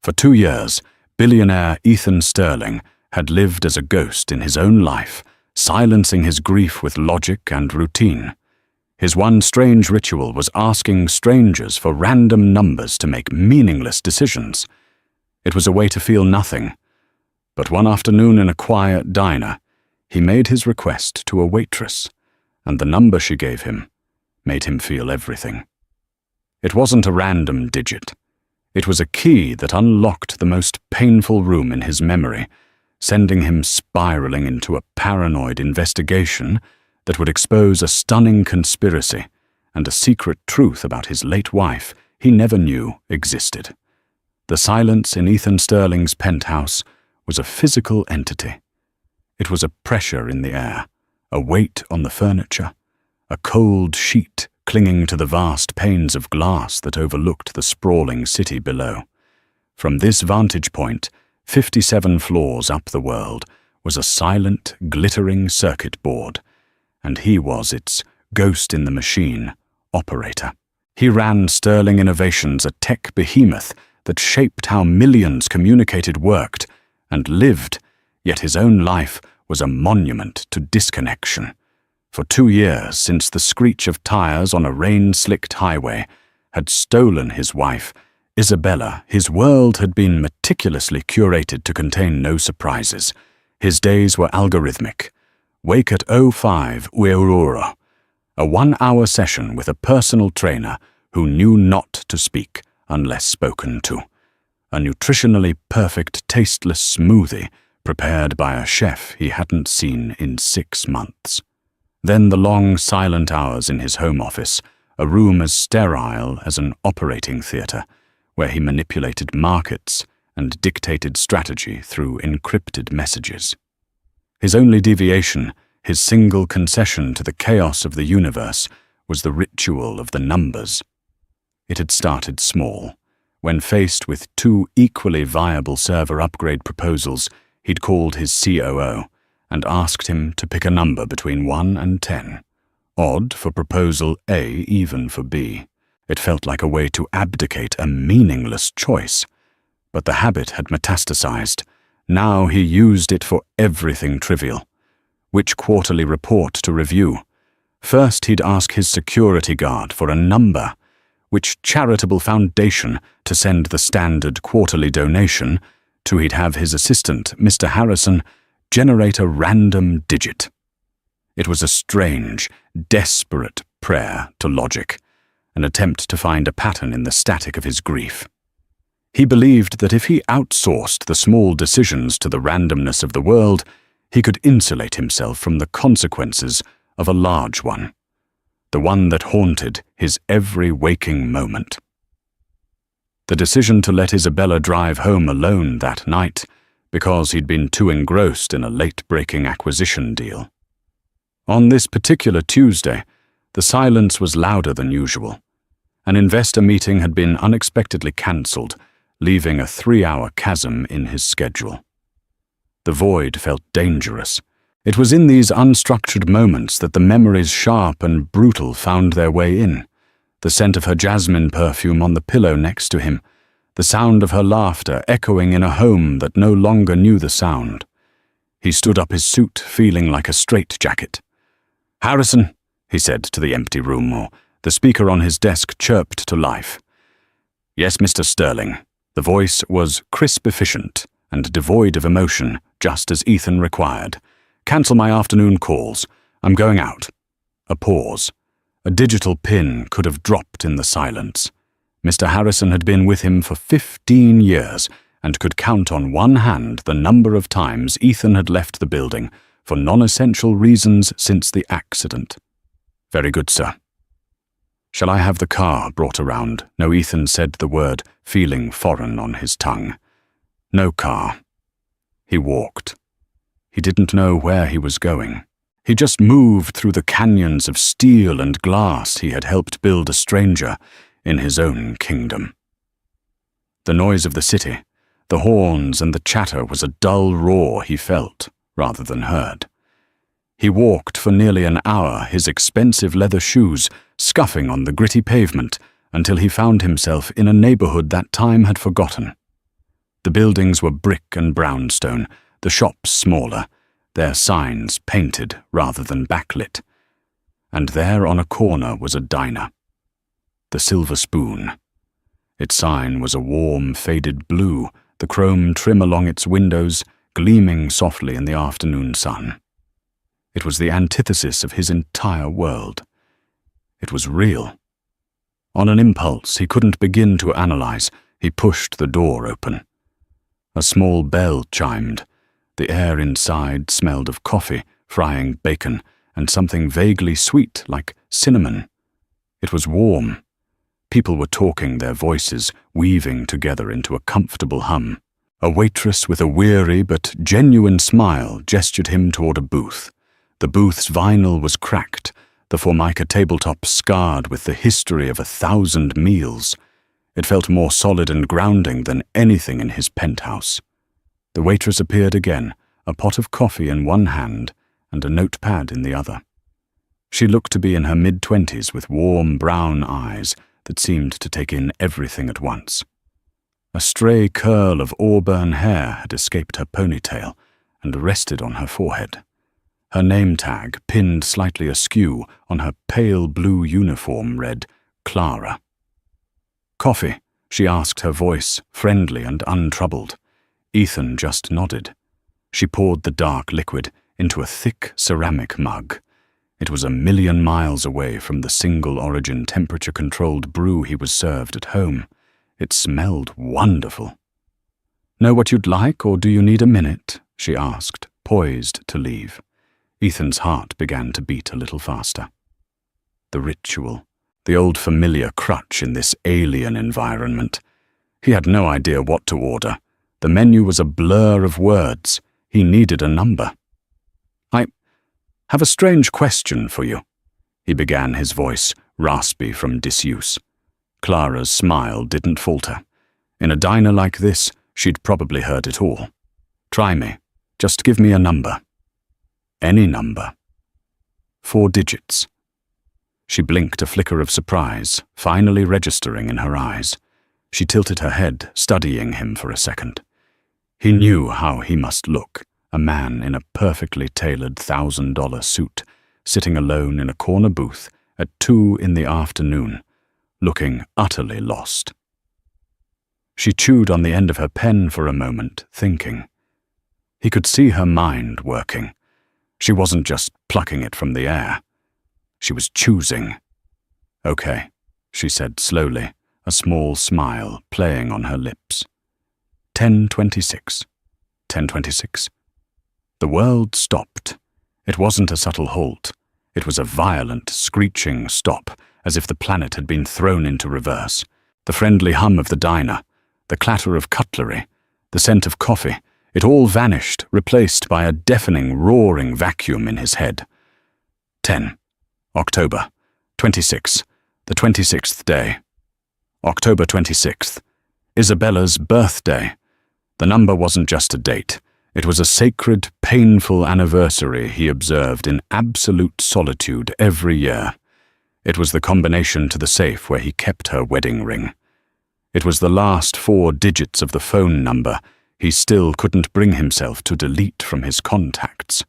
For 2 years, billionaire Ethan Sterling had lived as a ghost in his own life, silencing his grief with logic and routine. His one strange ritual was asking strangers for random numbers to make meaningless decisions. It was a way to feel nothing. But one afternoon in a quiet diner, he made his request to a waitress, and the number she gave him made him feel everything. It wasn't a random digit. It was a key that unlocked the most painful room in his memory, sending him spiraling into a paranoid investigation that would expose a stunning conspiracy and a secret truth about his late wife he never knew existed. The silence in Ethan Sterling's penthouse was a physical entity. It was a pressure in the air, a weight on the furniture, a cold sheet clinging to the vast panes of glass that overlooked the sprawling city below. From this vantage point, 57 floors up the world, was a silent, glittering circuit board, and he was its ghost-in-the-machine operator. He ran Sterling Innovations, a tech behemoth that shaped how millions communicated, worked, and lived, yet his own life was a monument to disconnection. For 2 years, since the screech of tires on a rain-slicked highway had stolen his wife, Isabella, his world had been meticulously curated to contain no surprises. His days were algorithmic. Wake at 05 Ueruro, a 1-hour session with a personal trainer who knew not to speak unless spoken to. A nutritionally perfect, tasteless smoothie prepared by a chef he hadn't seen in 6 months. Then the long, silent hours in his home office, a room as sterile as an operating theatre, where he manipulated markets and dictated strategy through encrypted messages. His only deviation, his single concession to the chaos of the universe, was the ritual of the numbers. It had started small. When faced with 2 equally viable server upgrade proposals, he'd called his COO and asked him to pick a number between 1 and 10. Odd for proposal A, even for B. It felt like a way to abdicate a meaningless choice. But the habit had metastasized. Now he used it for everything trivial. Which quarterly report to review? First he'd ask his security guard for a number. Which charitable foundation to send the standard quarterly donation to? He'd have his assistant, Mr. Harrison, generate a random digit. It was a strange, desperate prayer to logic, an attempt to find a pattern in the static of his grief. He believed that if he outsourced the small decisions to the randomness of the world, he could insulate himself from the consequences of a large one, the one that haunted his every waking moment. The decision to let Isabella drive home alone that night because he'd been too engrossed in a late-breaking acquisition deal. On this particular Tuesday, the silence was louder than usual. An investor meeting had been unexpectedly cancelled, leaving a 3-hour chasm in his schedule. The void felt dangerous. It was in these unstructured moments that the memories sharp and brutal found their way in. The scent of her jasmine perfume on the pillow next to him, the sound of her laughter echoing in a home that no longer knew the sound. He stood up his suit, feeling like a straitjacket. "Harrison," he said to the empty room, or the speaker on his desk chirped to life. "Yes, Mr. Sterling." The voice was crisp, efficient, and devoid of emotion, just as Ethan required. "Cancel my afternoon calls. I'm going out." A pause. A digital pin could have dropped in the silence. Mr. Harrison had been with him for 15 years and could count on one hand the number of times Ethan had left the building for non-essential reasons since the accident. "Very good, sir." "Shall I have the car brought around?" No, Ethan said the word, feeling foreign on his tongue. "No car." He walked. He didn't know where he was going. He just moved through the canyons of steel and glass he had helped build a stranger in his own kingdom. The noise of the city, the horns and the chatter was a dull roar he felt rather than heard. He walked for nearly an hour, his expensive leather shoes scuffing on the gritty pavement, until he found himself in a neighborhood that time had forgotten. The buildings were brick and brownstone, the shops smaller, their signs painted rather than backlit. And there on a corner was a diner. The Silver Spoon. Its sign was a warm, faded blue, the chrome trim along its windows gleaming softly in the afternoon sun. It was the antithesis of his entire world. It was real. On an impulse he couldn't begin to analyze, he pushed the door open. A small bell chimed. The air inside smelled of coffee, frying bacon, and something vaguely sweet like cinnamon. It was warm. People were talking, their voices weaving together into a comfortable hum. A waitress with a weary but genuine smile gestured him toward a booth. The booth's vinyl was cracked, the Formica tabletop scarred with the history of 1,000 meals. It felt more solid and grounding than anything in his penthouse. The waitress appeared again, a pot of coffee in one hand and a notepad in the other. She looked to be in her mid-20s with warm brown eyes that seemed to take in everything at once. A stray curl of auburn hair had escaped her ponytail and rested on her forehead. Her name tag, pinned slightly askew on her pale blue uniform, read Clara. "Coffee?" she asked, her voice friendly and untroubled. Ethan just nodded. She poured the dark liquid into a thick ceramic mug. It was 1,000,000 miles away from the single-origin temperature-controlled brew he was served at home. It smelled wonderful. "Know what you'd like, or do you need a minute?" she asked, poised to leave. Ethan's heart began to beat a little faster. The ritual, the old familiar crutch in this alien environment. He had no idea what to order. The menu was a blur of words. He needed a number. "I have a strange question for you," he began, his voice raspy from disuse. Clara's smile didn't falter. In a diner like this, she'd probably heard it all. "Try me. Just give me a number." "Any number." 4 digits. She blinked, a flicker of surprise, finally registering in her eyes. She tilted her head, studying him for a second. He knew how he must look, a man in a perfectly tailored $1,000 suit, sitting alone in a corner booth at 2 in the afternoon, looking utterly lost. She chewed on the end of her pen for a moment, thinking. He could see her mind working. She wasn't just plucking it from the air. She was choosing. "Okay," she said slowly, a small smile playing on her lips. 10:26. 10:26. The world stopped. It wasn't a subtle halt. It was a violent, screeching stop, as if the planet had been thrown into reverse. The friendly hum of the diner, the clatter of cutlery, the scent of coffee, it all vanished, replaced by a deafening, roaring vacuum in his head. 10. October. 26. The 26th day. October 26th. Isabella's birthday. The number wasn't just a date. It was a sacred, painful anniversary he observed in absolute solitude every year. It was the combination to the safe where he kept her wedding ring. It was the last 4 digits of the phone number he still couldn't bring himself to delete from his contacts.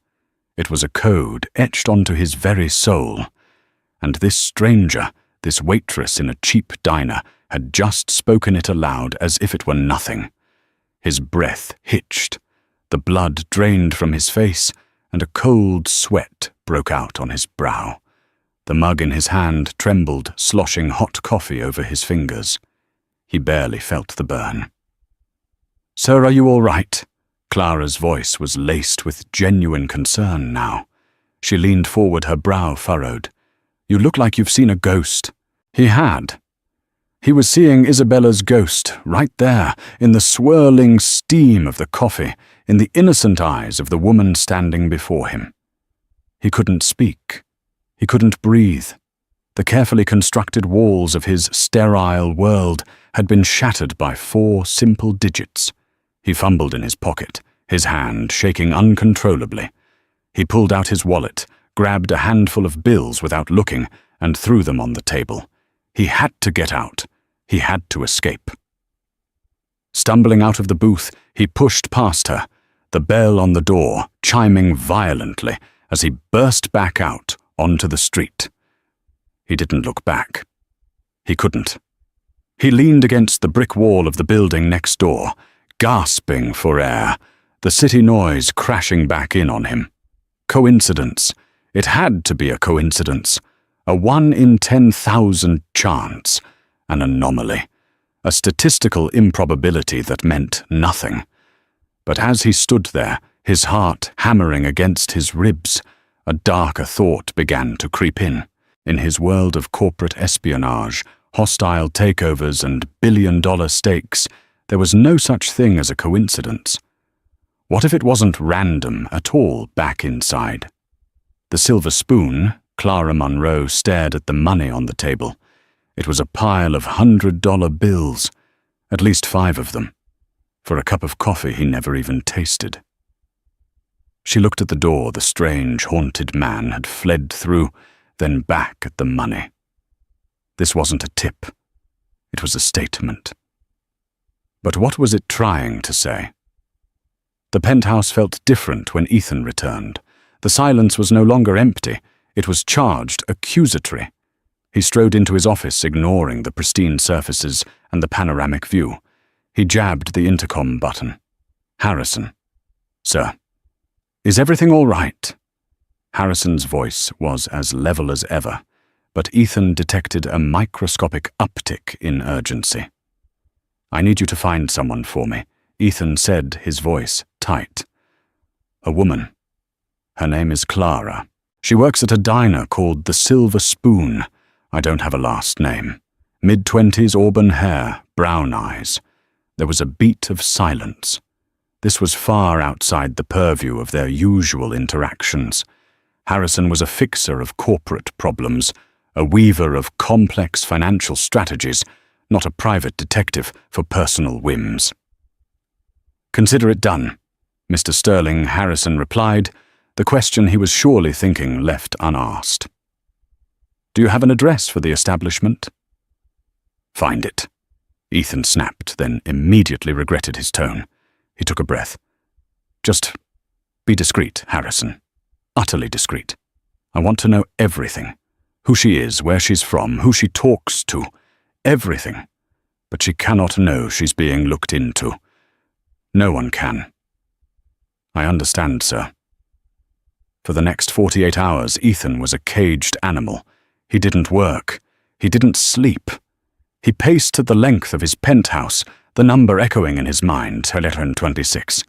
It was a code etched onto his very soul. And this stranger, this waitress in a cheap diner, had just spoken it aloud as if it were nothing. His breath hitched. The blood drained from his face, and a cold sweat broke out on his brow. The mug in his hand trembled, sloshing hot coffee over his fingers. He barely felt the burn. "Sir, are you all right?" Clara's voice was laced with genuine concern now. She leaned forward, her brow furrowed. "You look like you've seen a ghost." He had. He was seeing Isabella's ghost, right there, in the swirling steam of the coffee, in the innocent eyes of the woman standing before him. He couldn't speak. He couldn't breathe. The carefully constructed walls of his sterile world had been shattered by 4 simple digits. He fumbled in his pocket, his hand shaking uncontrollably. He pulled out his wallet, grabbed a handful of bills without looking, and threw them on the table. He had to get out. He had to escape. Stumbling out of the booth, he pushed past her, the bell on the door chiming violently as he burst back out onto the street. He didn't look back. He couldn't. He leaned against the brick wall of the building next door, gasping for air, the city noise crashing back in on him. Coincidence. It had to be a coincidence. A 1 in 10,000 chance. An anomaly. A statistical improbability that meant nothing. But as he stood there, his heart hammering against his ribs, a darker thought began to creep in. In his world of corporate espionage, hostile takeovers and billion-dollar stakes, there was no such thing as a coincidence. What if it wasn't random at all back inside? The silver spoon, Clara Munro stared at the money on the table. It was a pile of $100 bills, at least 5 of them, for a cup of coffee he never even tasted. She looked at the door the strange, haunted man had fled through, then back at the money. This wasn't a tip. It was a statement. But what was it trying to say? The penthouse felt different when Ethan returned. The silence was no longer empty. It was charged, accusatory. He strode into his office, ignoring the pristine surfaces and the panoramic view. He jabbed the intercom button. Harrison. Sir. Is everything all right? Harrison's voice was as level as ever, but Ethan detected a microscopic uptick in urgency. I need you to find someone for me, Ethan said, his voice tight. A woman. Her name is Clara. She works at a diner called the Silver Spoon. I don't have a last name. Mid-20s, auburn hair, brown eyes. There was a beat of silence. This was far outside the purview of their usual interactions. Harrison was a fixer of corporate problems, a weaver of complex financial strategies, not a private detective for personal whims. Consider it done, Mr. Sterling, Harrison replied, the question he was surely thinking left unasked. Do you have an address for the establishment? Find it. Ethan snapped, then immediately regretted his tone. He took a breath. Just be discreet, Harrison. Utterly discreet. I want to know everything. Who she is, where she's from, who she talks to. Everything. But she cannot know she's being looked into. No one can. I understand, sir. For the next 48 hours, Ethan was a caged animal. He didn't work. He didn't sleep. He paced the length of his penthouse, the number echoing in his mind, 1126.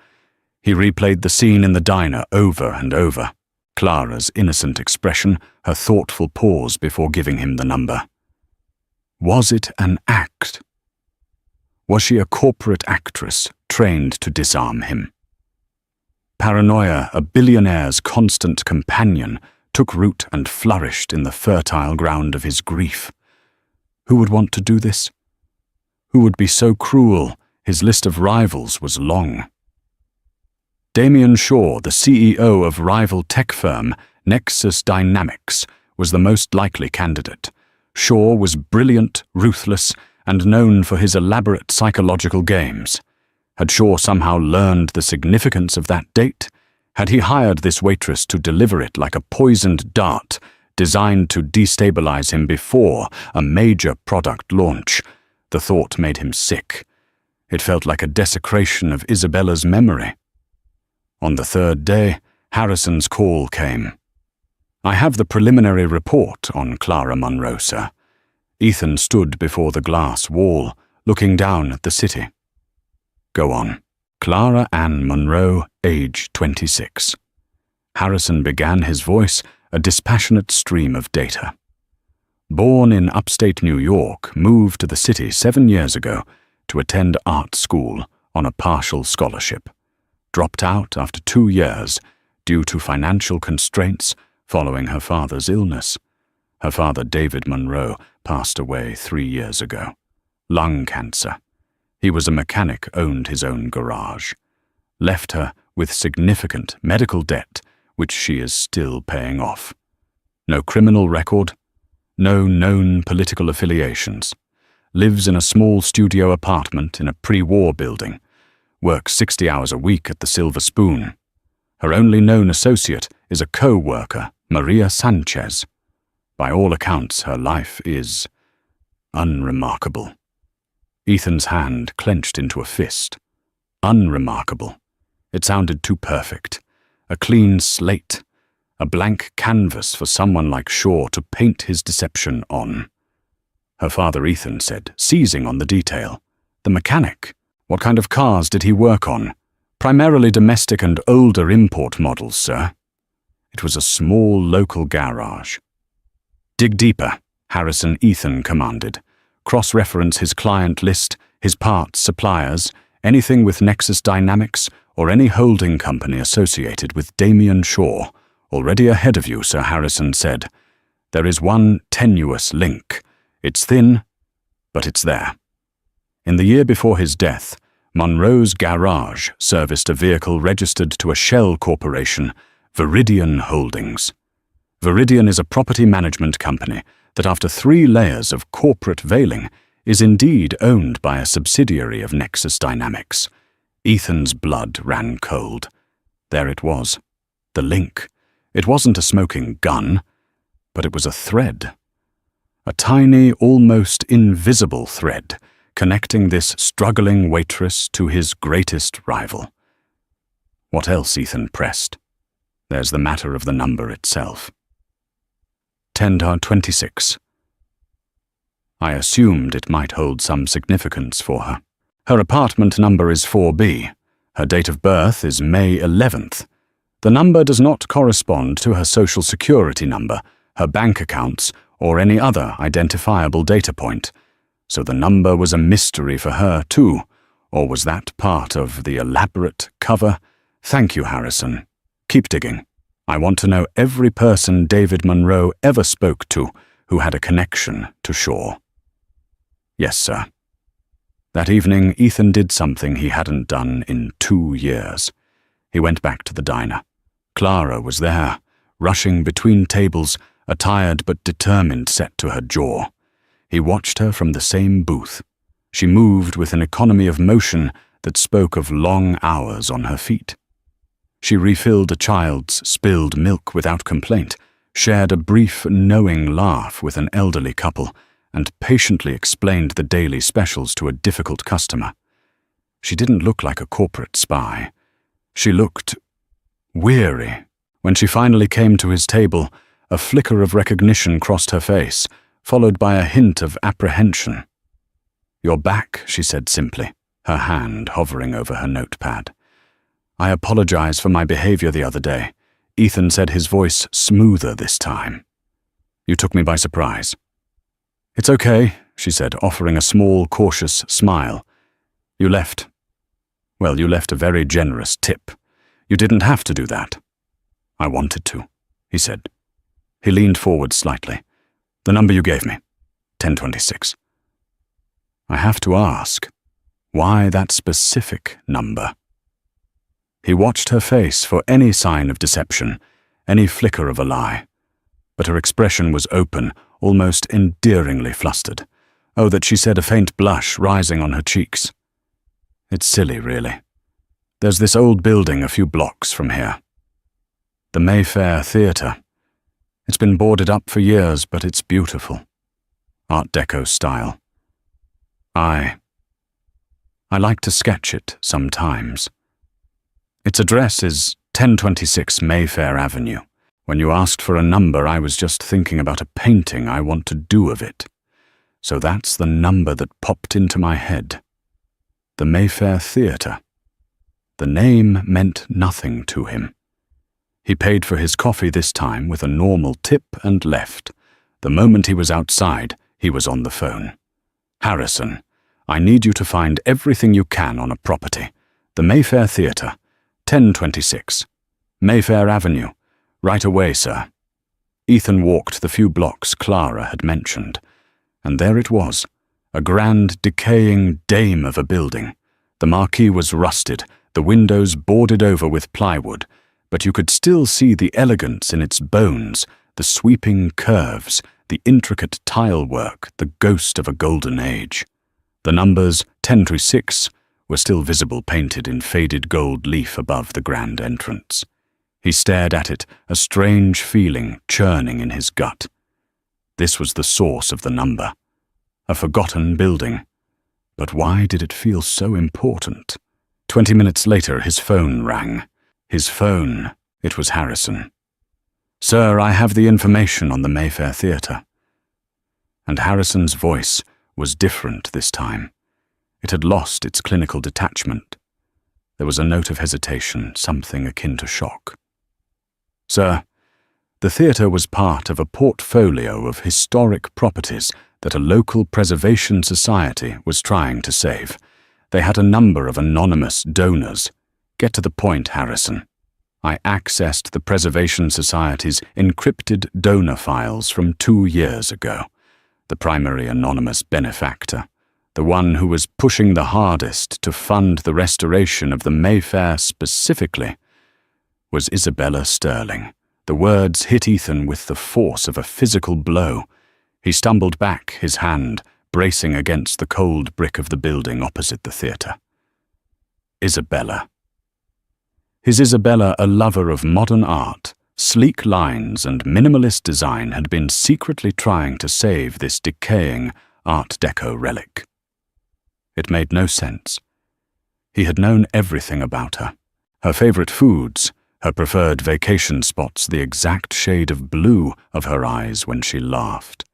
He replayed the scene in the diner over and over. Clara's innocent expression, her thoughtful pause before giving him the number. Was it an act? Was she a corporate actress trained to disarm him? Paranoia, a billionaire's constant companion, took root and flourished in the fertile ground of his grief. Who would want to do this? Who would be so cruel? His list of rivals was long. Damien Shaw, the CEO of rival tech firm Nexus Dynamics, was the most likely candidate. Shaw was brilliant, ruthless, and known for his elaborate psychological games. Had Shaw somehow learned the significance of that date? Had he hired this waitress to deliver it like a poisoned dart, designed to destabilize him before a major product launch? The thought made him sick. It felt like a desecration of Isabella's memory. On the 3rd day, Harrison's call came. I have the preliminary report on Clara Munro, sir. Ethan stood before the glass wall, looking down at the city. Go on. Clara Ann Munro, age 26. Harrison began, his voice a dispassionate stream of data. Born in upstate New York, moved to the city 7 years ago to attend art school on a partial scholarship. Dropped out after 2 years due to financial constraints following her father's illness. Her father, David Munro, passed away 3 years ago. Lung cancer. He was a mechanic, owned his own garage. Left her with significant medical debt, which she is still paying off. No criminal record, no known political affiliations. lives in a small studio apartment in a pre-war building, works 60 hours a week at the Silver Spoon. Her only known associate is a co-worker, Maria Sanchez. By all accounts, her life is unremarkable. Ethan's hand clenched into a fist. Unremarkable. It sounded too perfect. A clean slate. A blank canvas for someone like Shaw to paint his deception on. Her father Ethan said, seizing on the detail. The mechanic. What kind of cars did he work on? Primarily domestic and older import models, sir. It was a small local garage. Dig deeper, Harrison Ethan commanded. Cross-reference his client list, his parts suppliers, anything with Nexus Dynamics, or any holding company associated with Damien Shaw. Already ahead of you, Sir Harrison said. There is one tenuous link. It's thin, but it's there. In the year before his death, Monroe's garage serviced a vehicle registered to a shell corporation, Viridian Holdings. Viridian is a property management company that, after 3 layers of corporate veiling, is indeed owned by a subsidiary of Nexus Dynamics. Ethan's blood ran cold. There it was. The link. It wasn't a smoking gun, but it was a thread. A tiny, almost invisible thread connecting this struggling waitress to his greatest rival. What else? Ethan pressed. There's the matter of the number itself. 10:26. I assumed it might hold some significance for her. Her apartment number is 4B. Her date of birth is May 11th. The number does not correspond to her social security number, her bank accounts, or any other identifiable data point. So the number was a mystery for her too, or was that part of the elaborate cover? Thank you, Harrison. Keep digging. I want to know every person David Monroe ever spoke to who had a connection to Shaw. Yes, sir. That evening, Ethan did something he hadn't done in 2 years. He went back to the diner. Clara was there, rushing between tables, a tired but determined set to her jaw. He watched her from the same booth. She moved with an economy of motion that spoke of long hours on her feet. She refilled a child's spilled milk without complaint, shared a brief, knowing laugh with an elderly couple, and patiently explained the daily specials to a difficult customer. She didn't look like a corporate spy. She looked weary. When she finally came to his table, a flicker of recognition crossed her face, followed by a hint of apprehension. "You're back," she said simply, her hand hovering over her notepad. "I apologize for my behavior the other day." Ethan said, his voice smoother this time. "You took me by surprise." "It's okay," she said, offering a small, cautious smile. You left a very generous tip. You didn't have to do that." "I wanted to," he said. He leaned forward slightly. "The number you gave me, 1026. I have to ask, why that specific number?" He watched her face for any sign of deception, any flicker of a lie. But her expression was open, almost endearingly flustered. Oh, that she said, a faint blush rising on her cheeks. "It's silly, really. There's this old building a few blocks from here. The Mayfair Theatre. It's been boarded up for years, but it's beautiful. Art Deco style. I like to sketch it sometimes. Its address is 1026 Mayfair Avenue. When you asked for a number, I was just thinking about a painting I want to do of it. So that's the number that popped into my head. The Mayfair Theatre. The name meant nothing to him. He paid for his coffee this time with a normal tip and left. The moment he was outside, he was on the phone. "Harrison, I need you to find everything you can on a property. The Mayfair Theatre, 1026. Mayfair Avenue. Right away, sir." Ethan walked the few blocks Clara had mentioned, and there it was, a grand, decaying dame of a building. The marquee was rusted, the windows boarded over with plywood, but you could still see the elegance in its bones, the sweeping curves, the intricate tile work, the ghost of a golden age. The numbers 10 through 6 were still visible painted in faded gold leaf above the grand entrance. He stared at it, a strange feeling churning in his gut. This was the source of the number. A forgotten building. But why did it feel so important? 20 minutes later, his phone rang. His phone. It was Harrison. "Sir, I have the information on the Mayfair Theatre." And Harrison's voice was different this time. It had lost its clinical detachment. There was a note of hesitation, something akin to shock. "Sir, the theatre was part of a portfolio of historic properties that a local preservation society was trying to save. They had a number of anonymous donors. Get to the point, Harrison. I accessed the Preservation Society's encrypted donor files from 2 years ago. The primary anonymous benefactor, the one who was pushing the hardest to fund the restoration of the Mayfair specifically, was Isabella Sterling. The words hit Ethan with the force of a physical blow. He stumbled back, his hand bracing against the cold brick of the building opposite the theatre. Isabella. His Isabella, a lover of modern art, sleek lines and minimalist design, had been secretly trying to save this decaying Art Deco relic. It made no sense. He had known everything about her. Her favorite foods, her preferred vacation spots, the exact shade of blue of her eyes when she laughed.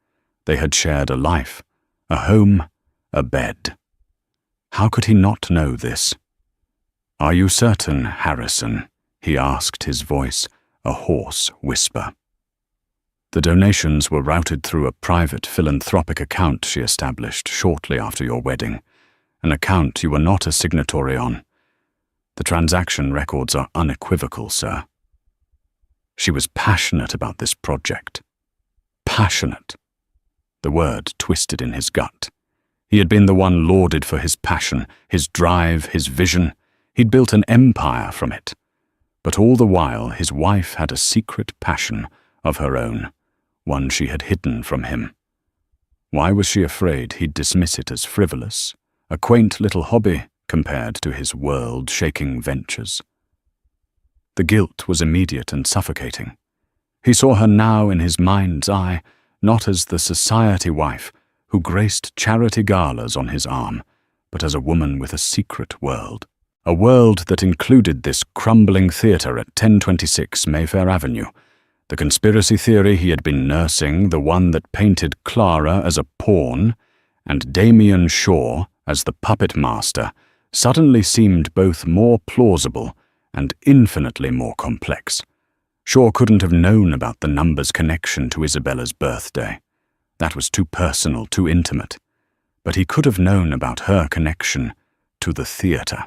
They had shared a life, a home, a bed. How could he not know this? "Are you certain, Harrison?" he asked, his voice a hoarse whisper. "The donations were routed through a private philanthropic account she established shortly after your wedding, an account you were not a signatory on. The transaction records are unequivocal, sir." She was passionate about this project. Passionate. The word twisted in his gut. He had been the one lauded for his passion, his drive, his vision. He'd built an empire from it. But all the while, his wife had a secret passion of her own, one she had hidden from him. Why was she afraid he'd dismiss it as frivolous, a quaint little hobby compared to his world-shaking ventures? The guilt was immediate and suffocating. He saw her now in his mind's eye, not as the society wife who graced charity galas on his arm, but as a woman with a secret world. A world that included this crumbling theatre at 1026 Mayfair Avenue, the conspiracy theory he had been nursing, the one that painted Clara as a pawn and Damien Shaw as the puppet master, suddenly seemed both more plausible and infinitely more complex. Shaw couldn't have known about the number's connection to Isabella's birthday. That was too personal, too intimate. But he could have known about her connection to the theatre.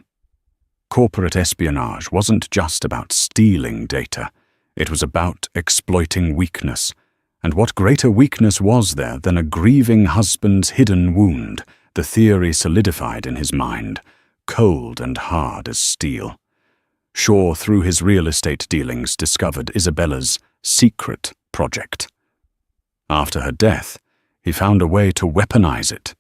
Corporate espionage wasn't just about stealing data. It was about exploiting weakness. And what greater weakness was there than a grieving husband's hidden wound? The theory solidified in his mind, cold and hard as steel. Shaw, through his real estate dealings, discovered Isabella's secret project. After her death, he found a way to weaponize it.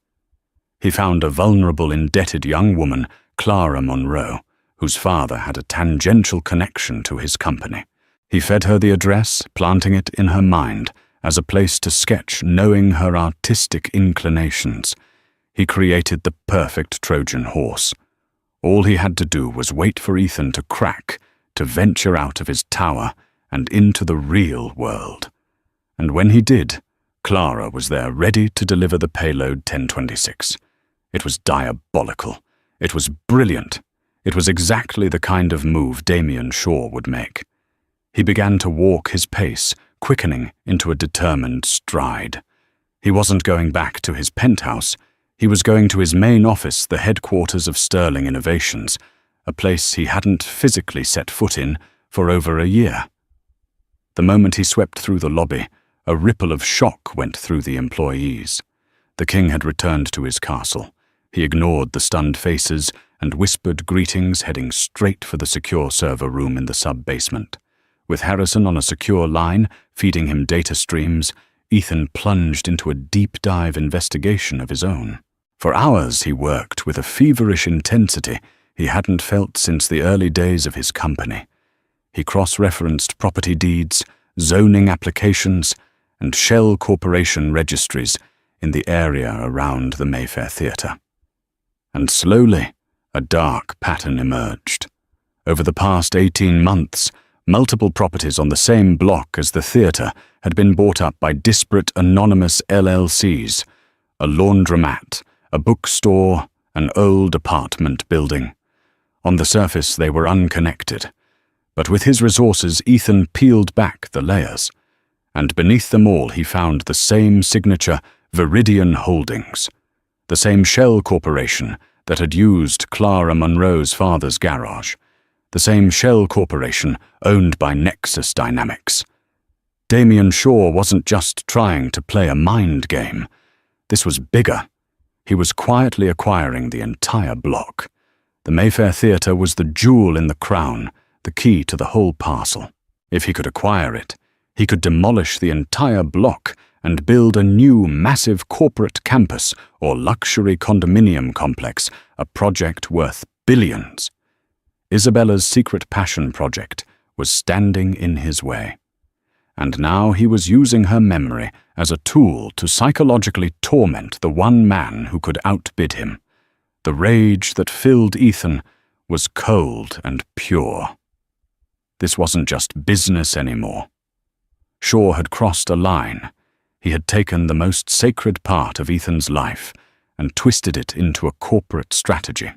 He found a vulnerable, indebted young woman, Clara Monroe, whose father had a tangential connection to his company. He fed her the address, planting it in her mind as a place to sketch, knowing her artistic inclinations. He created the perfect Trojan horse. All he had to do was wait for Ethan to crack, to venture out of his tower and into the real world. And when he did, Clara was there ready to deliver the payload 1026. It was diabolical. It was brilliant. It was exactly the kind of move Damien Shaw would make. He began to walk his pace, quickening into a determined stride. He wasn't going back to his penthouse. He was going to his main office, the headquarters of Sterling Innovations, a place he hadn't physically set foot in for over a year. The moment he swept through the lobby, a ripple of shock went through the employees. The king had returned to his castle. He ignored the stunned faces and whispered greetings, heading straight for the secure server room in the sub-basement. With Harrison on a secure line, feeding him data streams, Ethan plunged into a deep-dive investigation of his own. For hours he worked with a feverish intensity he hadn't felt since the early days of his company. He cross-referenced property deeds, zoning applications, and shell corporation registries in the area around the Mayfair Theatre. And slowly, a dark pattern emerged. Over the past 18 months, multiple properties on the same block as the theatre had been bought up by disparate anonymous LLCs, a laundromat, a bookstore, an old apartment building. On the surface, they were unconnected. But with his resources, Ethan peeled back the layers. And beneath them all, he found the same signature, Viridian Holdings, the same shell corporation that had used Clara Monroe's father's garage, the same shell corporation owned by Nexus Dynamics. Damien Shaw wasn't just trying to play a mind game. This was bigger. He was quietly acquiring the entire block. The Mayfair Theatre was the jewel in the crown, the key to the whole parcel. If he could acquire it, he could demolish the entire block and build a new massive corporate campus or luxury condominium complex, a project worth billions. Isabella's secret passion project was standing in his way. And now he was using her memory as a tool to psychologically torment the one man who could outbid him. The rage that filled Ethan was cold and pure. This wasn't just business anymore. Shaw had crossed a line. He had taken the most sacred part of Ethan's life and twisted it into a corporate strategy.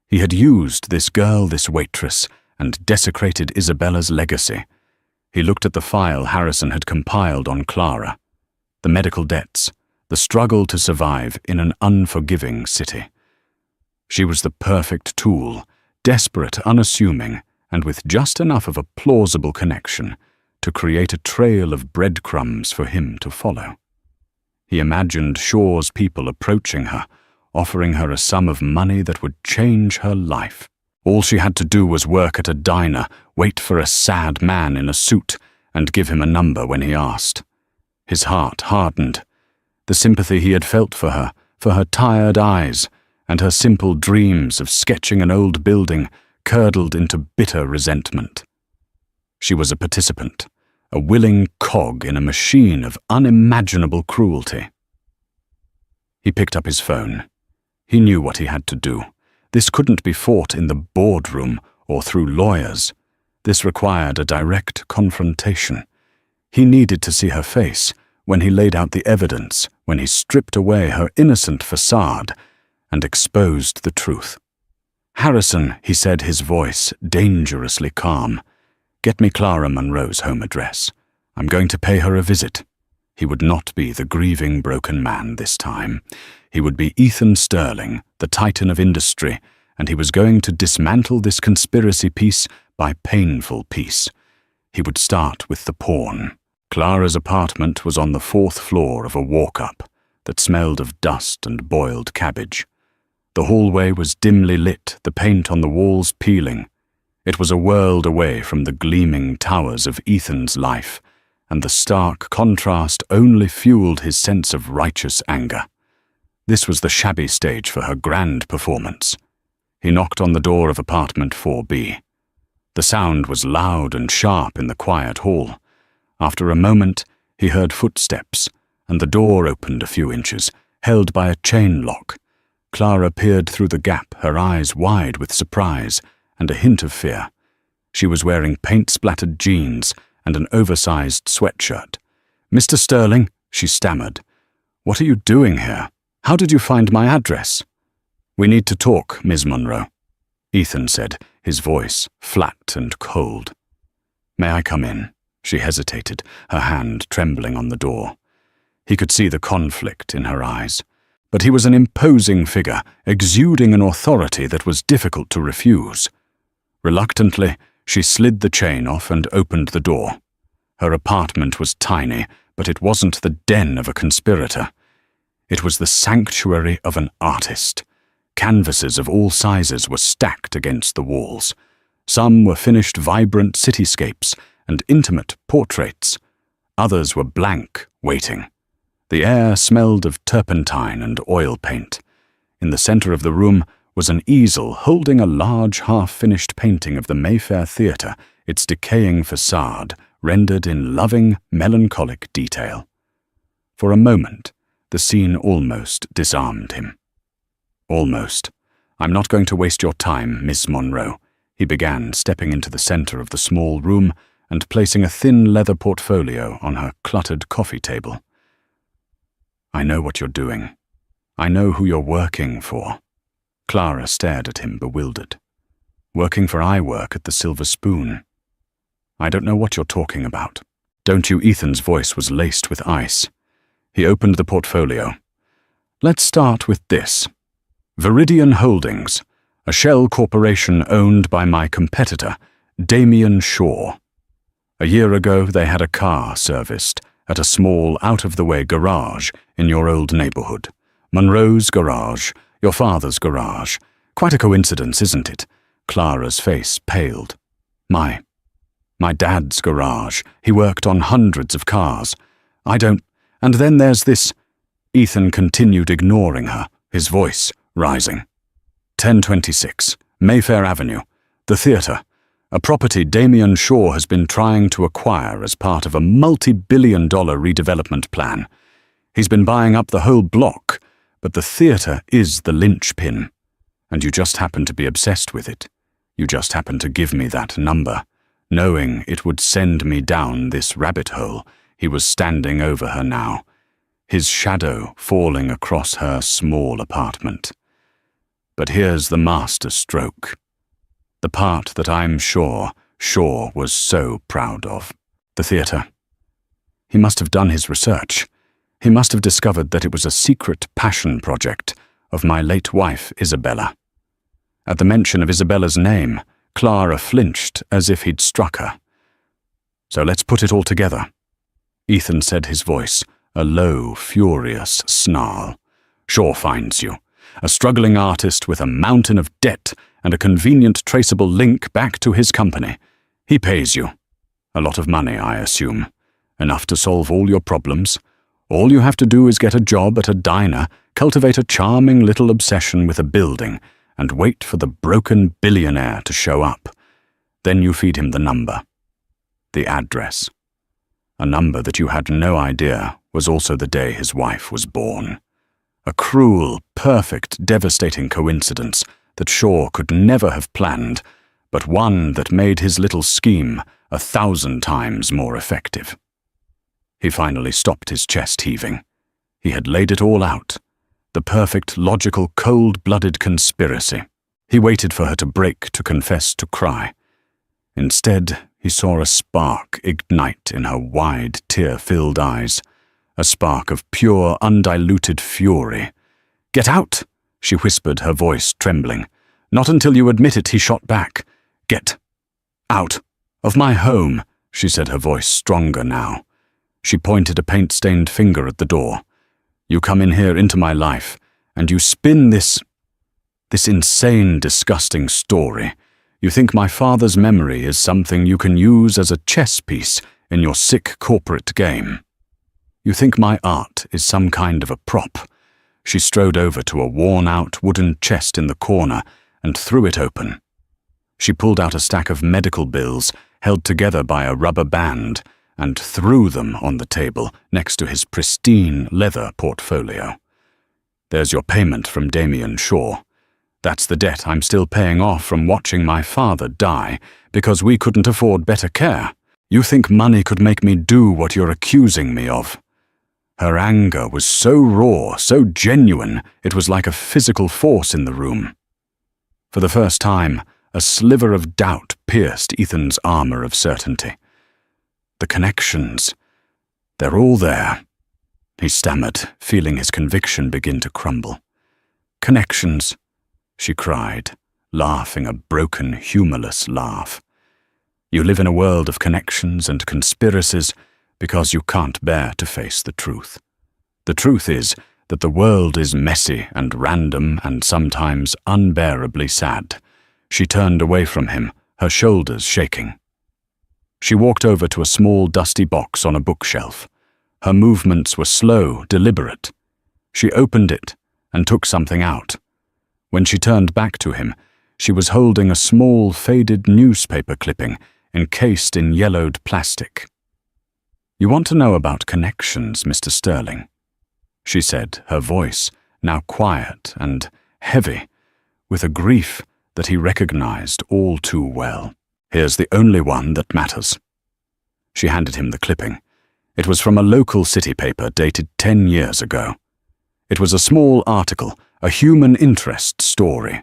He had used this girl, this waitress, and desecrated Isabella's legacy. He looked at the file Harrison had compiled on Clara. The medical debts, the struggle to survive in an unforgiving city. She was the perfect tool, desperate, unassuming, and with just enough of a plausible connection to create a trail of breadcrumbs for him to follow. He imagined Shaw's people approaching her, offering her a sum of money that would change her life. All she had to do was work at a diner, wait for a sad man in a suit, and give him a number when he asked. His heart hardened. The sympathy he had felt for her tired eyes, and her simple dreams of sketching an old building curdled into bitter resentment. She was a participant, a willing cog in a machine of unimaginable cruelty. He picked up his phone. He knew what he had to do. This couldn't be fought in the boardroom or through lawyers. This required a direct confrontation. He needed to see her face when he laid out the evidence, when he stripped away her innocent facade and exposed the truth. "Harrison," he said, his voice dangerously calm. "Get me Clara Monroe's home address. I'm going to pay her a visit." He would not be the grieving broken man this time. He would be Ethan Sterling, the titan of industry, and he was going to dismantle this conspiracy piece by painful piece. He would start with the pawn. Clara's apartment was on the 4th floor of a walk-up that smelled of dust and boiled cabbage. The hallway was dimly lit, the paint on the walls peeling. It was a world away from the gleaming towers of Ethan's life, and the stark contrast only fueled his sense of righteous anger. This was the shabby stage for her grand performance. He knocked on the door of apartment 4B. The sound was loud and sharp in the quiet hall. After a moment, he heard footsteps, and the door opened a few inches, held by a chain lock. Clara peered through the gap, her eyes wide with surprise and a hint of fear. She was wearing paint-splattered jeans and an oversized sweatshirt. "Mr. Sterling," she stammered. "What are you doing here? How did you find my address?" "We need to talk, Ms. Monroe," Ethan said, his voice flat and cold. "May I come in?" She hesitated, her hand trembling on the door. He could see the conflict in her eyes. But he was an imposing figure, exuding an authority that was difficult to refuse. Reluctantly, she slid the chain off and opened the door. Her apartment was tiny, but it wasn't the den of a conspirator. It was the sanctuary of an artist. Canvases of all sizes were stacked against the walls. Some were finished vibrant cityscapes and intimate portraits. Others were blank, waiting. The air smelled of turpentine and oil paint. In the center of the room was an easel holding a large half-finished painting of the Mayfair Theatre, its decaying facade rendered in loving, melancholic detail. For a moment, the scene almost disarmed him. "Almost. I'm not going to waste your time, Miss Monroe," he began, stepping into the center of the small room and placing a thin leather portfolio on her cluttered coffee table. "I know what you're doing. I know who you're working for." Clara stared at him, bewildered. "Working for I work at the Silver Spoon." "I don't know what you're talking about." "Don't you?" Ethan's voice was laced with ice. He opened the portfolio. "Let's start with this. Viridian Holdings, a shell corporation owned by my competitor, Damien Shaw. A year ago, they had a car serviced at a small, out-of-the-way garage in your old neighborhood. Monroe's garage, your father's garage. Quite a coincidence, isn't it?" Clara's face paled. My dad's garage. He worked on hundreds of cars. And then there's this." Ethan continued, ignoring her, his voice rising. 1026, Mayfair Avenue, the theatre, a property Damien Shaw has been trying to acquire as part of a multi-billion-dollar redevelopment plan. He's been buying up the whole block, but the theatre is the linchpin, and you just happen to be obsessed with it. You just happen to give me that number, knowing it would send me down this rabbit hole. He was standing over her now, his shadow falling across her small apartment. But here's the master stroke. The part that I'm sure Shaw was so proud of. The theatre. He must have done his research. He must have discovered that it was a secret passion project of my late wife, Isabella. At the mention of Isabella's name, Clara flinched as if he'd struck her. "So let's put it all together," Ethan said, his voice a low, furious snarl. "Shaw finds you, a struggling artist with a mountain of debt and a convenient traceable link back to his company. He pays you. A lot of money, I assume. Enough to solve all your problems. All you have to do is get a job at a diner, cultivate a charming little obsession with a building, and wait for the broken billionaire to show up. Then you feed him the number. The address. A number that you had no idea was also the day his wife was born. A cruel, perfect, devastating coincidence that Shaw could never have planned, but one that made his little scheme 1,000 times more effective." He finally stopped, his chest heaving. He had laid it all out. The perfect, logical, cold-blooded conspiracy. He waited for her to break, to confess, to cry. Instead, he saw a spark ignite in her wide, tear-filled eyes. A spark of pure, undiluted fury. "Get out!" she whispered, her voice trembling. "Not until you admit it," he shot back. "Get out of my home," she said, her voice stronger now. She pointed a paint-stained finger at the door. "You come in here into my life, and you spin this insane, disgusting story. You think my father's memory is something you can use as a chess piece in your sick corporate game. You think my art is some kind of a prop." She strode over to a worn-out wooden chest in the corner and threw it open. She pulled out a stack of medical bills held together by a rubber band and threw them on the table next to his pristine leather portfolio. "There's your payment from Damien Shaw. That's the debt I'm still paying off from watching my father die because we couldn't afford better care. You think money could make me do what you're accusing me of?" Her anger was so raw, so genuine, it was like a physical force in the room. For the first time, a sliver of doubt pierced Ethan's armor of certainty. "The connections, they're all there," he stammered, feeling his conviction begin to crumble. "Connections," she cried, laughing a broken, humorless laugh. "You live in a world of connections and conspiracies because you can't bear to face the truth. The truth is that the world is messy and random and sometimes unbearably sad." She turned away from him, her shoulders shaking. She walked over to a small dusty box on a bookshelf. Her movements were slow, deliberate. She opened it and took something out. When she turned back to him, she was holding a small, faded newspaper clipping encased in yellowed plastic. "You want to know about connections, Mr. Sterling?" she said, her voice now quiet and heavy, with a grief that he recognized all too well. "Here's the only one that matters." She handed him the clipping. It was from a local city paper dated 10 years ago. It was a small article, a human interest story.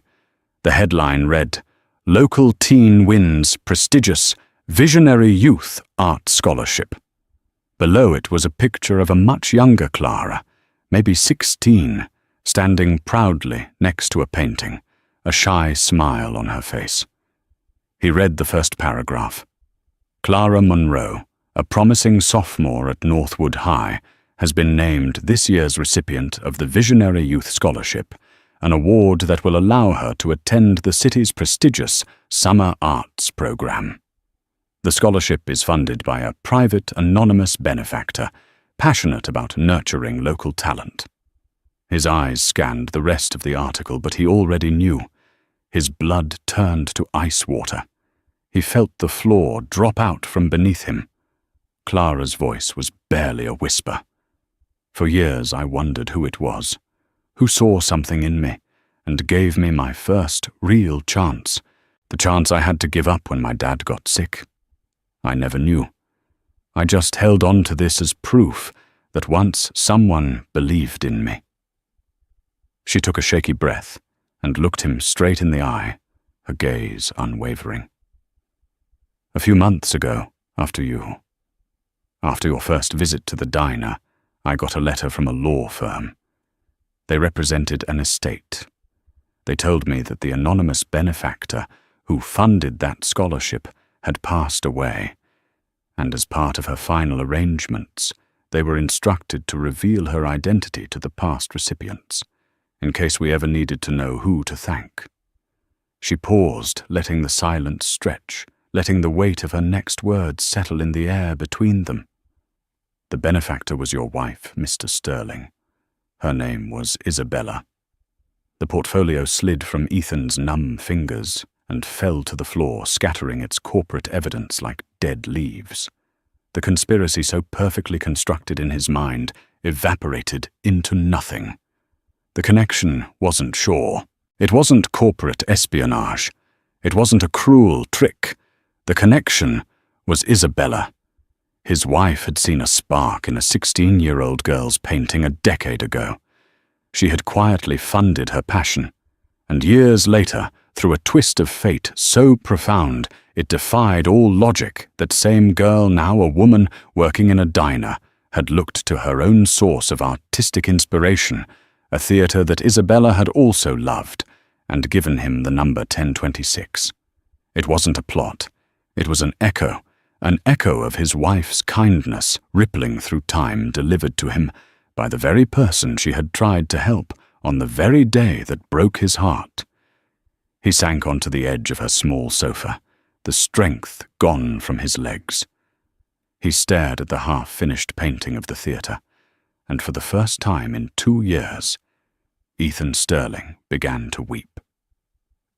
The headline read, "Local teen wins prestigious Visionary Youth Art Scholarship." Below it was a picture of a much younger Clara, maybe 16, standing proudly next to a painting, a shy smile on her face. He read the first paragraph. "Clara Monroe, a promising sophomore at Northwood High, has been named this year's recipient of the Visionary Youth Scholarship, an award that will allow her to attend the city's prestigious Summer Arts program. The scholarship is funded by a private, anonymous benefactor, passionate about nurturing local talent." His eyes scanned the rest of the article, but he already knew. His blood turned to ice water. He felt the floor drop out from beneath him. Clara's voice was barely a whisper. "For years I wondered who it was, who saw something in me and gave me my first real chance, the chance I had to give up when my dad got sick. I never knew. I just held on to this as proof that once someone believed in me." She took a shaky breath and looked him straight in the eye, her gaze unwavering. "A few months ago, after your first visit to the diner, I got a letter from a law firm. They represented an estate. They told me that the anonymous benefactor who funded that scholarship had passed away, and as part of her final arrangements, they were instructed to reveal her identity to the past recipients, in case we ever needed to know who to thank." She paused, letting the silence stretch, letting the weight of her next words settle in the air between them. "The benefactor was your wife, Mr. Sterling. Her name was Isabella." The portfolio slid from Ethan's numb fingers and fell to the floor, scattering its corporate evidence like dead leaves. The conspiracy so perfectly constructed in his mind evaporated into nothing. The connection wasn't sure. It wasn't corporate espionage. It wasn't a cruel trick. The connection was Isabella. His wife had seen a spark in a 16-year-old girl's painting a decade ago. She had quietly funded her passion, and years later, through a twist of fate so profound it defied all logic, that same girl, now a woman working in a diner, had looked to her own source of artistic inspiration, a theatre that Isabella had also loved, and given him the number 1026. It wasn't a plot. It was an echo of his wife's kindness rippling through time, delivered to him by the very person she had tried to help on the very day that broke his heart. He sank onto the edge of her small sofa, the strength gone from his legs. He stared at the half-finished painting of the theatre, and for the first time in 2 years, Ethan Sterling began to weep.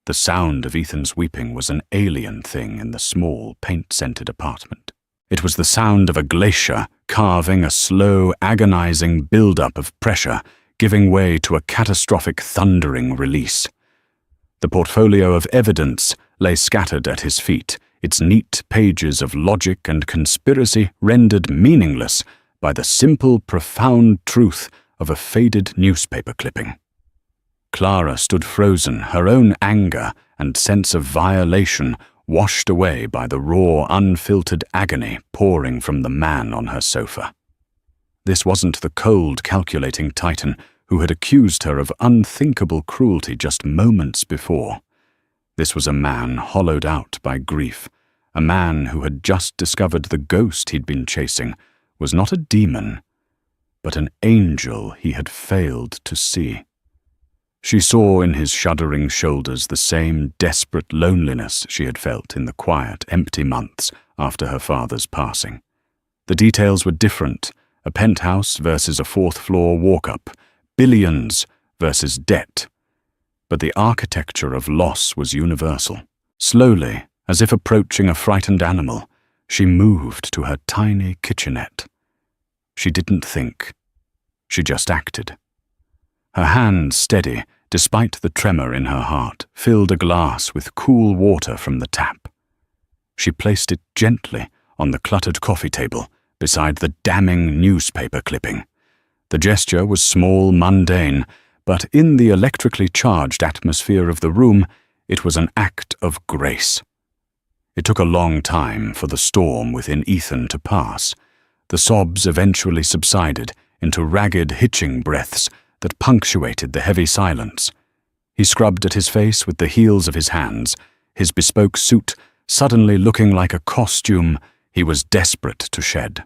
The sound of Ethan's weeping was an alien thing in the small, paint-scented apartment. It was the sound of a glacier carving a slow, agonizing build-up of pressure, giving way to a catastrophic thundering release. The portfolio of evidence lay scattered at his feet, its neat pages of logic and conspiracy rendered meaningless by the simple, profound truth of a faded newspaper clipping. Clara stood frozen, her own anger and sense of violation washed away by the raw, unfiltered agony pouring from the man on her sofa. This wasn't the cold, calculating titan who had accused her of unthinkable cruelty just moments before. This was a man hollowed out by grief, a man who had just discovered the ghost he'd been chasing was not a demon, but an angel he had failed to see. She saw in his shuddering shoulders the same desperate loneliness she had felt in the quiet, empty months after her father's passing. The details were different: a penthouse versus a fourth-floor walk-up, billions versus debt. But the architecture of loss was universal. Slowly, as if approaching a frightened animal, she moved to her tiny kitchenette. She didn't think. She just acted. Her hand, steady, despite the tremor in her heart, filled a glass with cool water from the tap. She placed it gently on the cluttered coffee table beside the damning newspaper clipping. The gesture was small, mundane, but in the electrically charged atmosphere of the room, it was an act of grace. It took a long time for the storm within Ethan to pass. The sobs eventually subsided into ragged, hitching breaths that punctuated the heavy silence. He scrubbed at his face with the heels of his hands, his bespoke suit suddenly looking like a costume he was desperate to shed.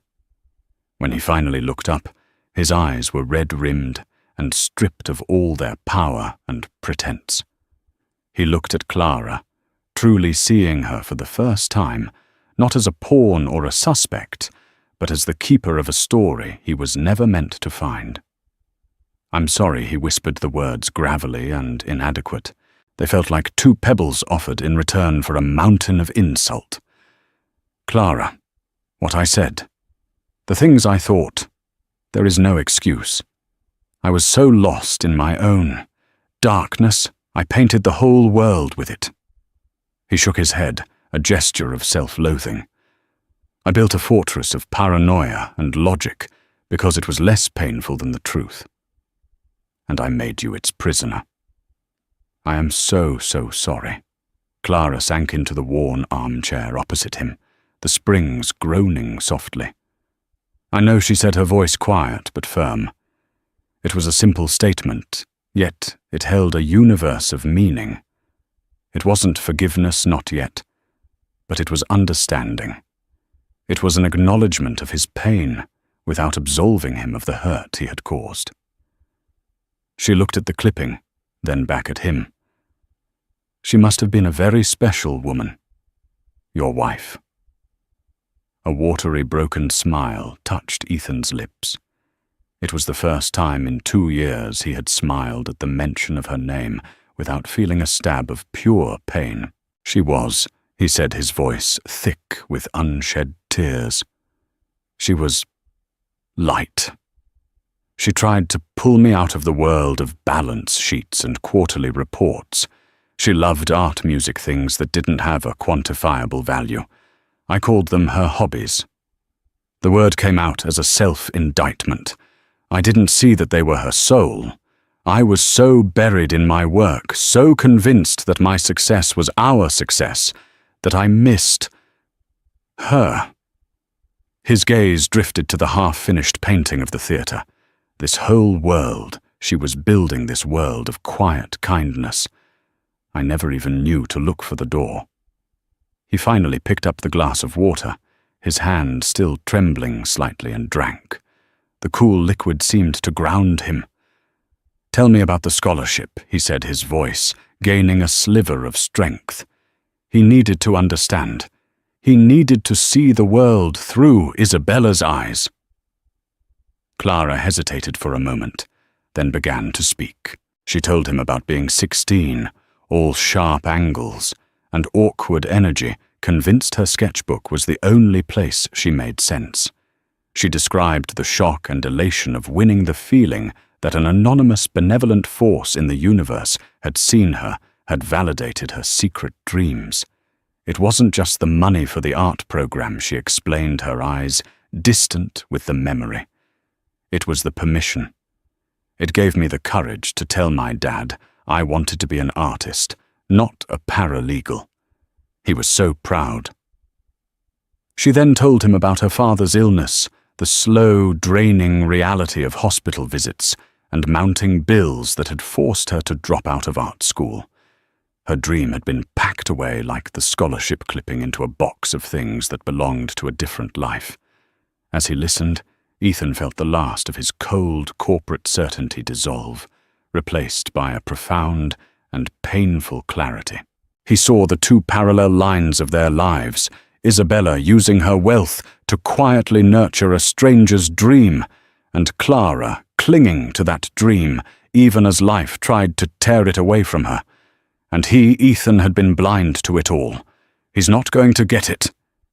When he finally looked up, his eyes were red-rimmed and stripped of all their power and pretense. He looked at Clara, truly seeing her for the first time, not as a pawn or a suspect, but as the keeper of a story he was never meant to find. "I'm sorry," he whispered the words gravelly and inadequate. They felt like two pebbles offered in return for a mountain of insult. "Clara, what I said, the things I thought, there is no excuse. I was so lost in my own darkness, I painted the whole world with it." He shook his head, a gesture of self-loathing. "I built a fortress of paranoia and logic because it was less painful than the truth. And I made you its prisoner. I am so sorry." Clara sank into the worn armchair opposite him, the springs groaning softly. "I know," she said, her voice quiet but firm. It was a simple statement, yet it held a universe of meaning. It wasn't forgiveness, not yet, but it was understanding. It was an acknowledgement of his pain without absolving him of the hurt he had caused. She looked at the clipping, then back at him. "She must have been a very special woman. Your wife." A watery, broken smile touched Ethan's lips. It was the first time in 2 years he had smiled at the mention of her name without feeling a stab of pure pain. "She was," he said, his voice thick with unshed tears. "She was light. She tried to pull me out of the world of balance sheets and quarterly reports. She loved art music, things that didn't have a quantifiable value. I called them her hobbies." The word came out as a self-indictment. I didn't see that they were her soul. I was so buried in my work, so convinced that my success was our success, that I missed her. His gaze drifted to the half-finished painting of the theatre. This whole world, she was building this world of quiet kindness. I never even knew to look for the door. He finally picked up the glass of water, his hand still trembling slightly, and drank. The cool liquid seemed to ground him. "Tell me about the scholarship," he said, his voice gaining a sliver of strength. He needed to understand. He needed to see the world through Isabella's eyes. Clara hesitated for a moment, then began to speak. She told him about being 16, all sharp angles, and awkward energy, convinced her sketchbook was the only place she made sense. She described the shock and elation of winning the feeling that an anonymous benevolent force in the universe had seen her, had validated her secret dreams. It wasn't just the money for the art program, she explained, her eyes distant with the memory. It was the permission. It gave me the courage to tell my dad I wanted to be an artist, not a paralegal. He was so proud. She then told him about her father's illness, the slow, draining reality of hospital visits, and mounting bills that had forced her to drop out of art school. Her dream had been packed away like the scholarship clipping into a box of things that belonged to a different life. As he listened, Ethan felt the last of his cold corporate certainty dissolve, replaced by a profound and painful clarity. He saw the two parallel lines of their lives, Isabella using her wealth to quietly nurture a stranger's dream, and Clara clinging to that dream even as life tried to tear it away from her. And he, Ethan, had been blind to it all. "He's not going to get it,"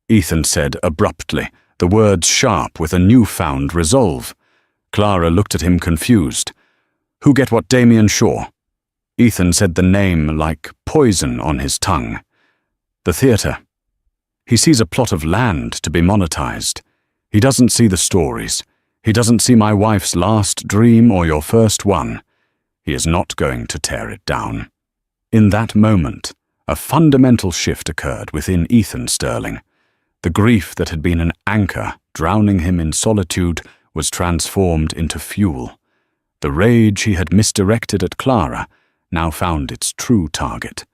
Ethan said abruptly, the words sharp with a newfound resolve. Clara looked at him confused. "Who get what, Damien Shaw?" Ethan said the name like poison on his tongue. "The theatre. He sees a plot of land to be monetized. He doesn't see the stories. He doesn't see my wife's last dream or your first one. He is not going to tear it down." In that moment, a fundamental shift occurred within Ethan Sterling. The grief that had been an anchor, drowning him in solitude, was transformed into fuel. The rage he had misdirected at Clara now found its true target.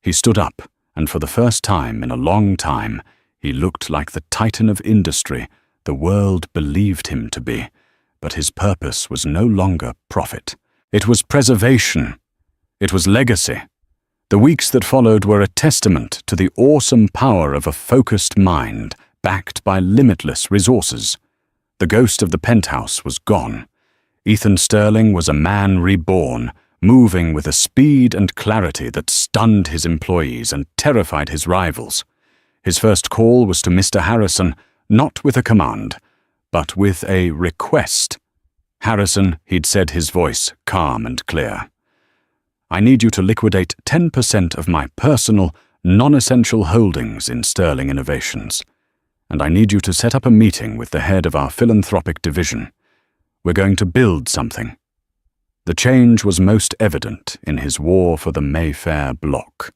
He stood up, and for the first time in a long time, he looked like the titan of industry the world believed him to be. But his purpose was no longer profit. It was preservation. It was legacy. The weeks that followed were a testament to the awesome power of a focused mind, backed by limitless resources. The ghost of the penthouse was gone. Ethan Sterling was a man reborn, moving with a speed and clarity that stunned his employees and terrified his rivals. His first call was to Mr. Harrison, not with a command, but with a request. "Harrison," he'd said, his voice calm and clear, "I need you to liquidate 10% of my personal, non-essential holdings in Sterling Innovations. And I need you to set up a meeting with the head of our philanthropic division. We're going to build something." The change was most evident in his war for the Mayfair block.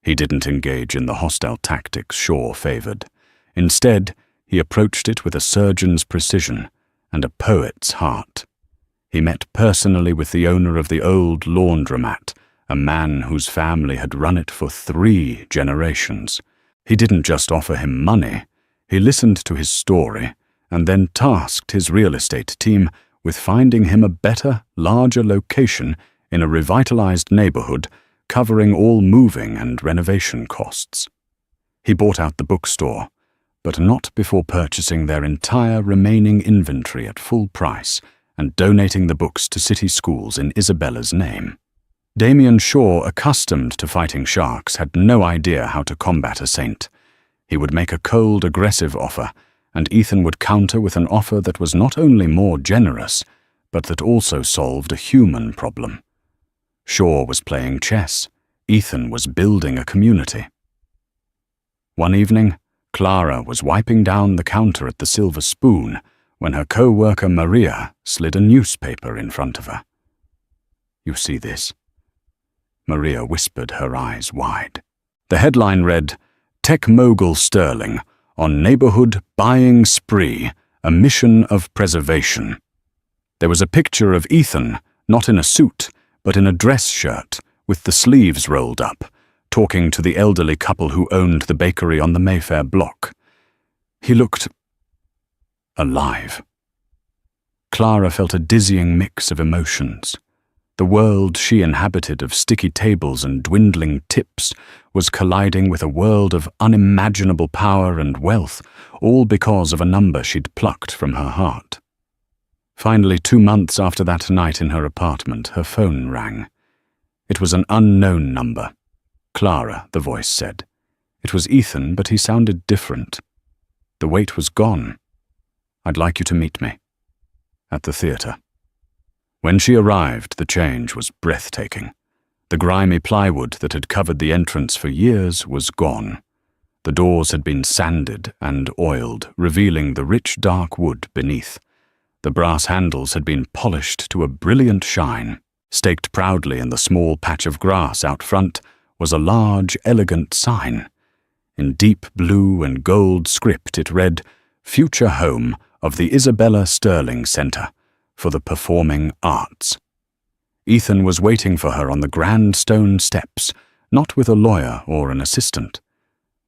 He didn't engage in the hostile tactics Shaw favored. Instead, he approached it with a surgeon's precision and a poet's heart. He met personally with the owner of the old laundromat, a man whose family had run it for 3 generations. He didn't just offer him money. He listened to his story and then tasked his real estate team with finding him a better, larger location in a revitalized neighborhood, covering all moving and renovation costs. He bought out the bookstore, but not before purchasing their entire remaining inventory at full price and donating the books to city schools in Isabella's name. Damien Shaw, accustomed to fighting sharks, had no idea how to combat a saint. He would make a cold, aggressive offer, and Ethan would counter with an offer that was not only more generous, but that also solved a human problem. Shaw was playing chess. Ethan was building a community. One evening, Clara was wiping down the counter at the Silver Spoon when her co-worker Maria slid a newspaper in front of her. "You see this?" Maria whispered, her eyes wide. The headline read, "Tech Mogul Sterling on Neighborhood Buying Spree, a Mission of Preservation." There was a picture of Ethan, not in a suit, but in a dress shirt, with the sleeves rolled up, talking to the elderly couple who owned the bakery on the Mayfair block. He looked alive. Clara felt a dizzying mix of emotions. The world she inhabited of sticky tables and dwindling tips was colliding with a world of unimaginable power and wealth, all because of a number she'd plucked from her heart. Finally, 2 months after that night in her apartment, her phone rang. It was an unknown number. "Clara," the voice said. It was Ethan, but he sounded different. "The wait was gone. I'd like you to meet me at the theatre." When she arrived, the change was breathtaking. The grimy plywood that had covered the entrance for years was gone. The doors had been sanded and oiled, revealing the rich dark wood beneath. The brass handles had been polished to a brilliant shine. Staked proudly in the small patch of grass out front was a large, elegant sign. In deep blue and gold script it read, "Future Home of the Isabella Sterling Center for the Performing Arts." Ethan was waiting for her on the grand stone steps, not with a lawyer or an assistant,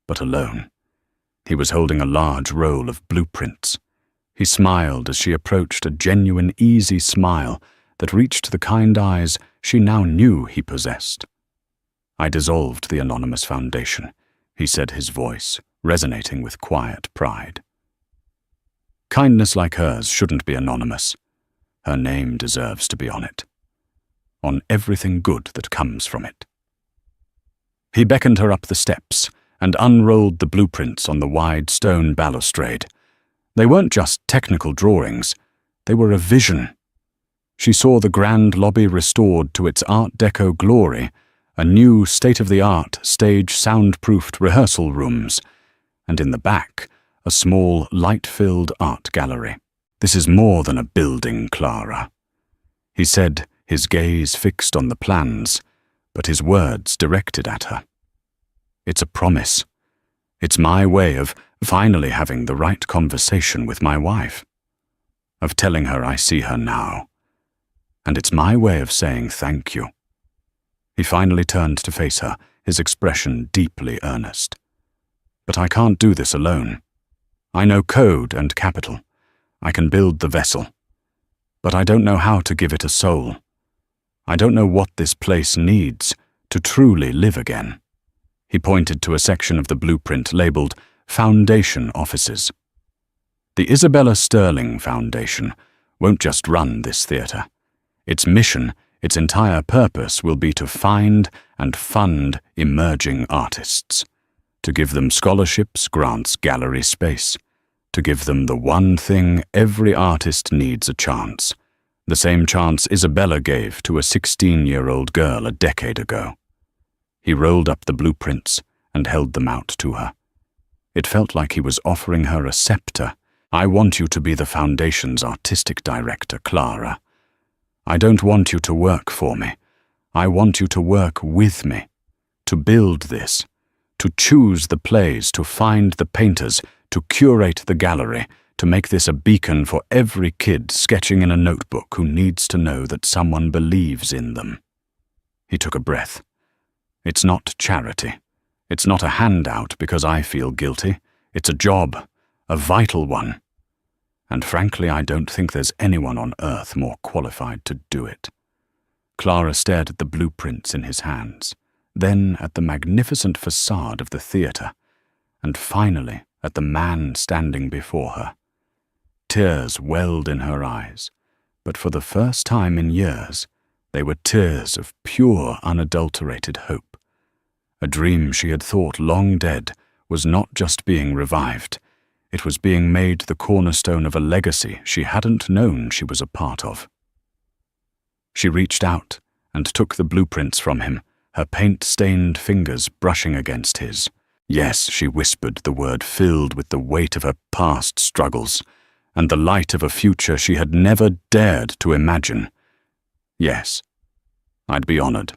but alone. He was holding a large roll of blueprints. He smiled as she approached, a genuine, easy smile that reached the kind eyes she now knew he possessed. "I dissolved the anonymous foundation," he said, his voice resonating with quiet pride. Kindness like hers shouldn't be anonymous. Her name deserves to be on it. On everything good that comes from it. He beckoned her up the steps and unrolled the blueprints on the wide stone balustrade. They weren't just technical drawings, they were a vision. She saw the grand lobby restored to its Art Deco glory, a new state-of-the-art stage soundproofed rehearsal rooms, and in the back, a small light-filled art gallery. "This is more than a building, Clara," he said, his gaze fixed on the plans, but his words directed at her. "It's a promise. It's my way of finally having the right conversation with my wife, of telling her I see her now, and it's my way of saying thank you." He finally turned to face her, his expression deeply earnest. "But I can't do this alone. I know code and capital. I can build the vessel. But I don't know how to give it a soul. I don't know what this place needs to truly live again." He pointed to a section of the blueprint labeled Foundation Offices. The Isabella Sterling Foundation won't just run this theatre. Its mission, its entire purpose will be to find and fund emerging artists, to give them scholarships, grants, gallery space, to give them the one thing every artist needs: a chance, the same chance Isabella gave to a 16-year-old girl a decade ago. He rolled up the blueprints and held them out to her. It felt like he was offering her a scepter. "I want you to be the Foundation's artistic director, Clara. I don't want you to work for me. I want you to work with me, to build this, to choose the plays, to find the painters, to curate the gallery, to make this a beacon for every kid sketching in a notebook who needs to know that someone believes in them." He took a breath. "It's not charity. It's not a handout because I feel guilty. It's a job, a vital one. And frankly, I don't think there's anyone on earth more qualified to do it." Clara stared at the blueprints in his hands, then at the magnificent facade of the theatre, and finally at the man standing before her. Tears welled in her eyes, but for the first time in years, they were tears of pure, unadulterated hope. A dream she had thought long dead was not just being revived, it was being made the cornerstone of a legacy she hadn't known she was a part of. She reached out and took the blueprints from him, her paint-stained fingers brushing against his. "Yes," she whispered, the word filled with the weight of her past struggles and the light of a future she had never dared to imagine. "Yes, I'd be honored."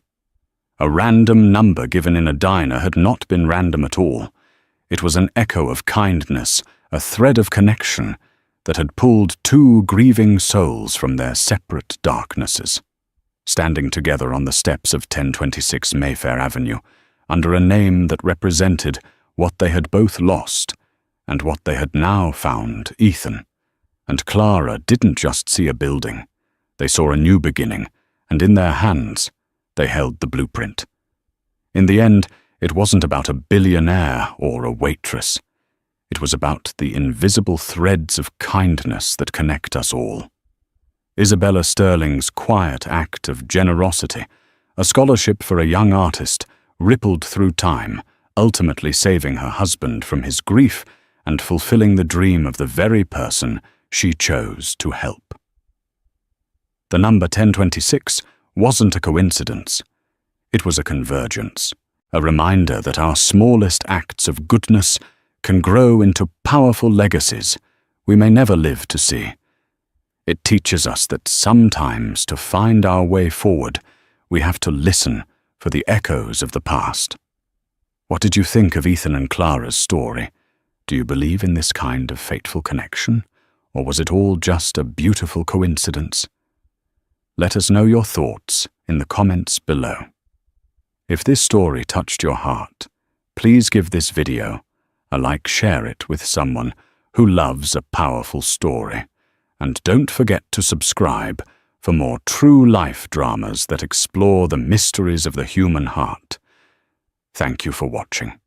A random number given in a diner had not been random at all. It was an echo of kindness, a thread of connection that had pulled two grieving souls from their separate darknesses, standing together on the steps of 1026 Mayfair Avenue, under a name that represented what they had both lost and what they had now found, Ethan. And Clara didn't just see a building. They saw a new beginning, and in their hands, they held the blueprint. In the end, it wasn't about a billionaire or a waitress. It was about the invisible threads of kindness that connect us all. Isabella Sterling's quiet act of generosity, a scholarship for a young artist, rippled through time, ultimately saving her husband from his grief and fulfilling the dream of the very person she chose to help. The number 1026 wasn't a coincidence. It was a convergence, a reminder that our smallest acts of goodness can grow into powerful legacies we may never live to see. It teaches us that sometimes to find our way forward, we have to listen for the echoes of the past. What did you think of Ethan and Clara's story? Do you believe in this kind of fateful connection, or was it all just a beautiful coincidence? Let us know your thoughts in the comments below. If this story touched your heart, please give this video a like, share it with someone who loves a powerful story, and don't forget to subscribe for more true-life dramas that explore the mysteries of the human heart. Thank you for watching.